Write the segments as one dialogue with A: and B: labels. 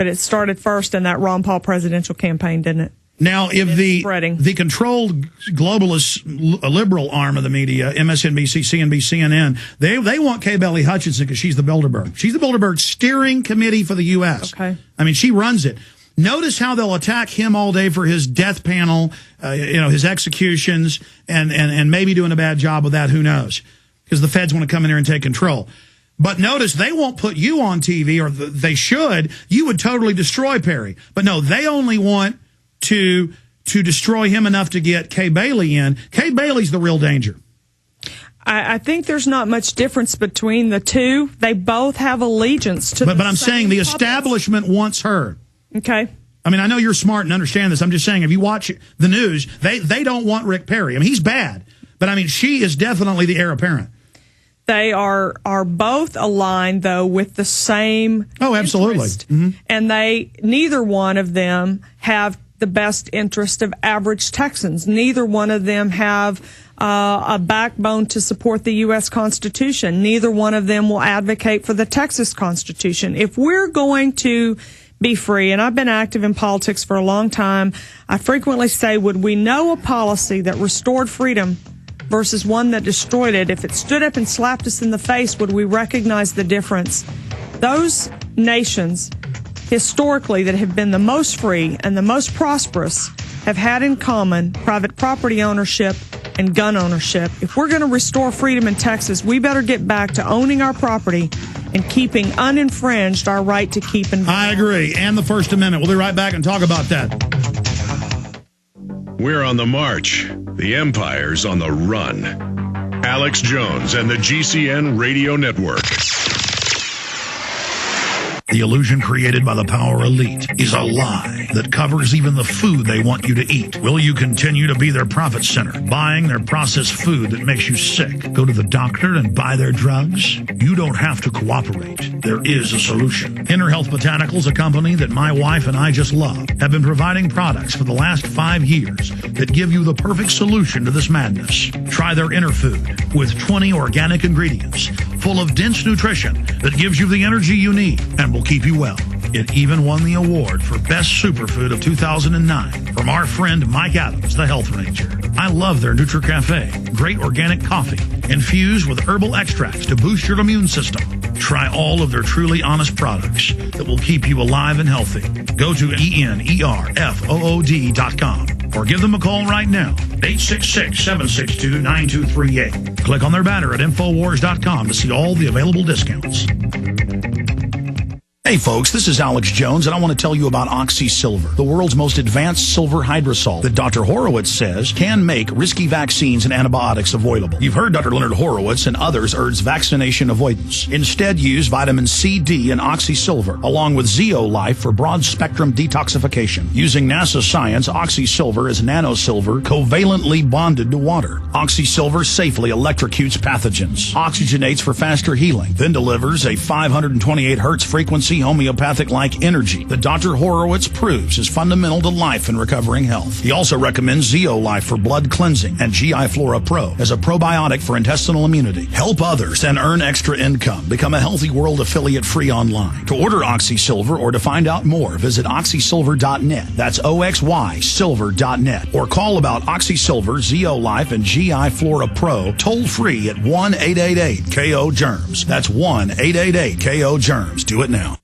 A: But it started first in that Ron Paul presidential campaign, didn't it?
B: Now, if the controlled globalist liberal arm of the media, MSNBC, CNBC, CNN, they want Kay Bailey Hutchinson because she's the Bilderberg. She's the Bilderberg steering committee for the U.S.
A: Okay.
B: I mean, she runs it. Notice how they'll attack him all day for his death panel, his executions, and maybe doing a bad job with that. Who knows? Because the feds want to come in here and take control. But notice they won't put you on TV, or they should. You would totally destroy Perry. But no, they only want to destroy him enough to get Kay Bailey in. Kay Bailey's the real danger.
A: I think there's not much difference between the two. They both have allegiance to
B: But I'm saying the establishment wants her.
A: Okay.
B: I mean, I know you're smart and understand this. I'm just saying, if you watch the news, they don't want Rick Perry. I mean, he's bad. But, I mean, she is definitely the heir apparent.
A: They are both aligned, though, with the same
B: absolutely.
A: Mm-hmm. And neither one of them have the best interest of average Texans. Neither one of them have a backbone to support the U.S. Constitution. Neither one of them will advocate for the Texas Constitution. If we're going to be free, and I've been active in politics for a long time, I frequently say, would we know a policy that restored freedom versus one that destroyed it? If it stood up and slapped us in the face, would we recognize the difference? Those nations, historically, that have been the most free and the most prosperous have had in common private property ownership and gun ownership. If we're going to restore freedom in Texas, we better get back to owning our property and keeping uninfringed our right to keep and bear.
B: I agree. And the First Amendment. We'll be right back and talk about that.
C: We're on the march. The empire's on the run. Alex Jones and the GCN Radio Network.
B: The illusion created by the power elite is a lie that covers even the food they want you to eat. Will you continue to be their profit center, buying their processed food that makes you sick? Go to the doctor and buy their drugs? You don't have to cooperate. There is a solution. Inner Health Botanicals, a company that my wife and I just love, have been providing products for the last 5 years that give you the perfect solution to this madness. Try their Inner Food with 20 organic ingredients full of dense nutrition that gives you the energy you need and will keep you well. It even won the award for Best Superfood of 2009 from our friend Mike Adams, the Health Ranger. I love their NutriCafe. Great organic coffee infused with herbal extracts to boost your immune system. Try all of their truly honest products that will keep you alive and healthy. Go to ENERFOOD.com or give them a call right now, 866-762-9238. Click on their banner at Infowars.com to see all the available discounts. Hey folks, this is Alex Jones, and I want to tell you about Oxy Silver, the world's most advanced silver hydrosol that Dr. Horowitz says can make risky vaccines and antibiotics avoidable. You've heard Dr. Leonard Horowitz and others urge vaccination avoidance. Instead, use vitamin C, D, and Oxy Silver, along with Zeolife for broad-spectrum detoxification. Using NASA science, Oxy Silver is nanosilver covalently bonded to water. Oxy Silver safely electrocutes pathogens, oxygenates for faster healing, then delivers a 528 hertz frequency homeopathic-like energy that Dr. Horowitz proves is fundamental to life and recovering health. He also recommends Zeolife for blood cleansing and GI Flora Pro as a probiotic for intestinal immunity. Help others and earn extra income. Become a Healthy World affiliate free online. To order Oxy Silver or to find out more, visit oxysilver.net. That's OXY silver.net. Or call about Oxy Silver, Zeolife, and GI Flora Pro toll free at 1-888-KO-GERMS. That's 1-888-KO-GERMS. Do it now.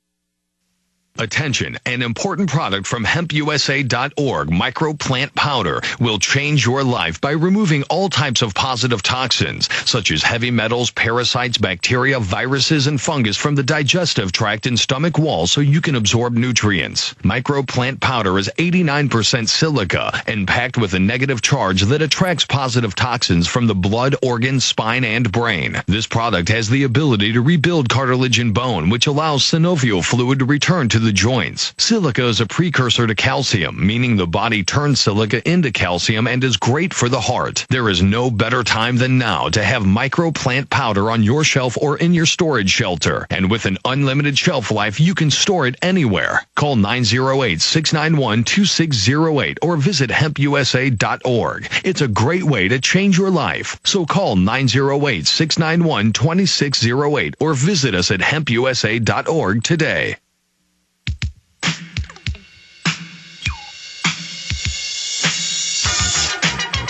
D: Attention, an important product from hempusa.org, microplant powder, will change your life by removing all types of positive toxins, such as heavy metals, parasites, bacteria, viruses, and fungus from the digestive tract and stomach wall so you can absorb nutrients. Microplant powder is 89% silica and packed with a negative charge that attracts positive toxins from the blood, organs, spine, and brain. This product has the ability to rebuild cartilage and bone, which allows synovial fluid to return to the joints. Silica is a precursor to calcium, meaning the body turns silica into calcium and is great for the heart. There is no better time than now to have microplant powder on your shelf or in your storage shelter. And with an unlimited shelf life, you can store it anywhere. Call 908-691-2608 or visit hempusa.org. It's a great way to change your life. So call 908-691-2608 or visit us at hempusa.org today.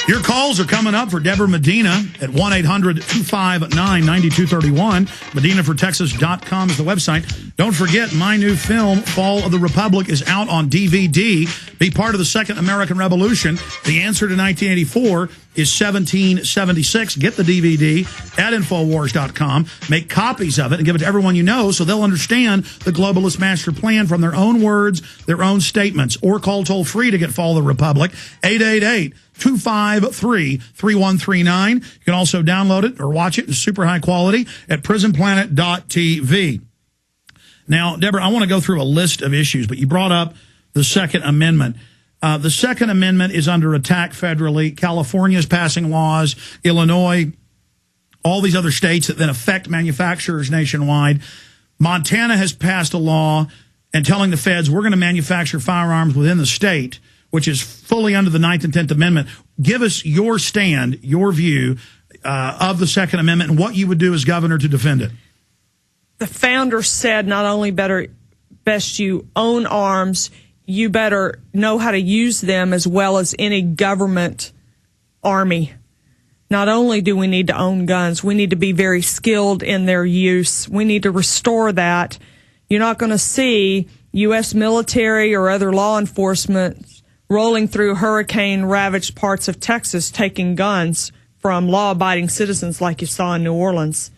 B: Your calls are coming up for Debra Medina at 1-800-259-9231. MedinaforTexas.com is the website. Don't forget, my new film, Fall of the Republic, is out on DVD. Be part of the Second American Revolution. The answer to 1984 is 1776. Get the DVD at Infowars.com. Make copies of it and give it to everyone you know so they'll understand the globalist master plan from their own words, their own statements. Or call toll-free to get Fall of the Republic, 888-253-3139. You can also download it or watch it in super high quality at prisonplanet.tv. Now, Deborah, I want to go through a list of issues, but you brought up the Second Amendment. The Second Amendment is under attack federally. California is passing laws, Illinois, all these other states that then affect manufacturers nationwide. Montana has passed a law and telling the feds we're going to manufacture firearms within the state, which is fully under the 9th and 10th Amendment. Give us your stand, your view of the Second Amendment and what you would do as governor to defend it.
A: The founders said not only best you own arms, you better know how to use them as well as any government army. Not only do we need to own guns, we need to be very skilled in their use. We need to restore that. You're not going to see U.S. military or other law enforcement rolling through hurricane-ravaged parts of Texas taking guns from law-abiding citizens like you saw in New Orleans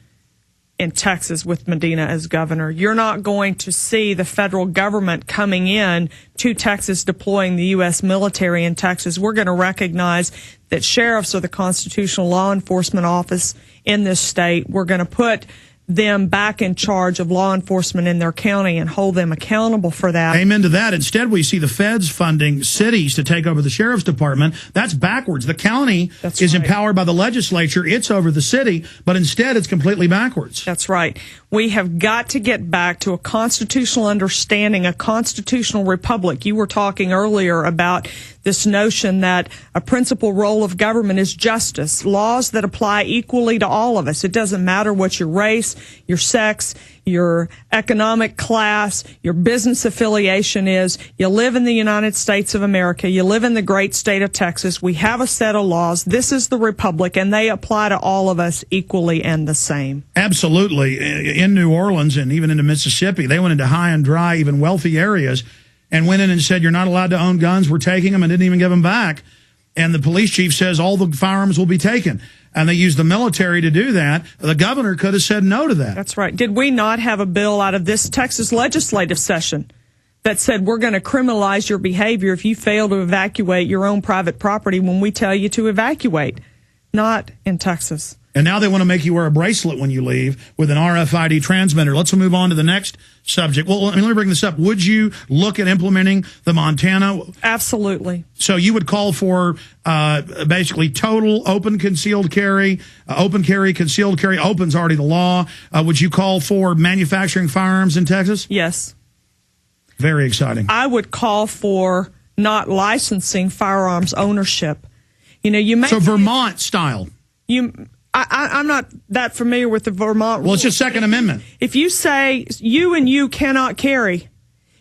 A: in Texas with Medina as governor. You're not going to see the federal government coming in to Texas deploying the U.S. military in Texas. We're going to recognize that sheriffs are the constitutional law enforcement office in this state. We're going to put them back in charge of law enforcement in their county and hold them accountable for that.
B: Amen to that. Instead, we see the feds funding cities to take over the sheriff's department. That's backwards. The county is empowered by the legislature. It's over the city, but instead it's completely backwards.
A: That's right. We have got to get back to a constitutional understanding, a constitutional republic. You were talking earlier about this notion that a principal role of government is justice, laws that apply equally to all of us. It doesn't matter what your race, your sex, your economic class, your business affiliation is. You live in the United States of America. You live in the great state of Texas. We have a set of laws. This is the republic, and they apply to all of us equally and the same.
B: Absolutely. In New Orleans and even into Mississippi, they went into high and dry, even wealthy areas, and went in and said, you're not allowed to own guns. We're taking them, and didn't even give them back. And the police chief says all the firearms will be taken. And they used the military to do that. The governor could have said no to that.
A: That's right. Did we not have a bill out of this Texas legislative session that said we're going to criminalize your behavior if you fail to evacuate your own private property when we tell you to evacuate? Not in Texas.
B: And now they want to make you wear a bracelet when you leave with an RFID transmitter. Let's move on to the next subject. Well, let me bring this up. Would you look at implementing the Montana?
A: Absolutely.
B: So you would call for basically total open concealed carry, open carry, concealed carry. Open's already the law. Would you call for manufacturing firearms in Texas?
A: Yes.
B: Very exciting.
A: I would call for not licensing firearms ownership. You know, you may
B: so Vermont style.
A: I'm not that familiar with the Vermont rules.
B: Well, it's just Second Amendment.
A: If you say you and you cannot carry,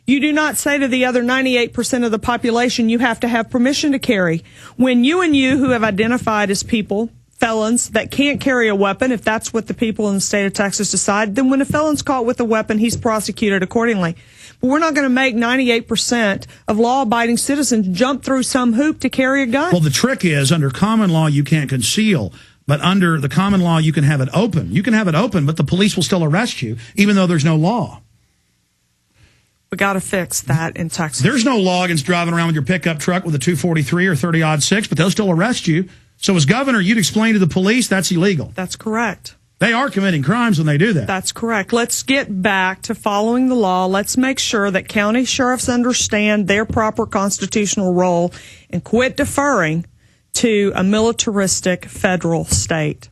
A: you do not say to the other 98% of the population you have to have permission to carry. When you and you who have identified as people, felons, that can't carry a weapon, if that's what the people in the state of Texas decide, then when a felon's caught with a weapon, he's prosecuted accordingly. But we're not going to make 98% of law-abiding citizens jump through some hoop to carry a gun.
B: Well, the trick is, under common law, you can't conceal. But under the common law, you can have it open. You can have it open, but the police will still arrest you, even though there's no law.
A: We got to fix that in Texas.
B: There's no law against driving around with your pickup truck with a 243 or 30-06, but they'll still arrest you. So as governor, you'd explain to the police that's illegal.
A: That's correct.
B: They are committing crimes when they do that.
A: That's correct. Let's get back to following the law. Let's make sure that county sheriffs understand their proper constitutional role and quit deferring to a militaristic federal state.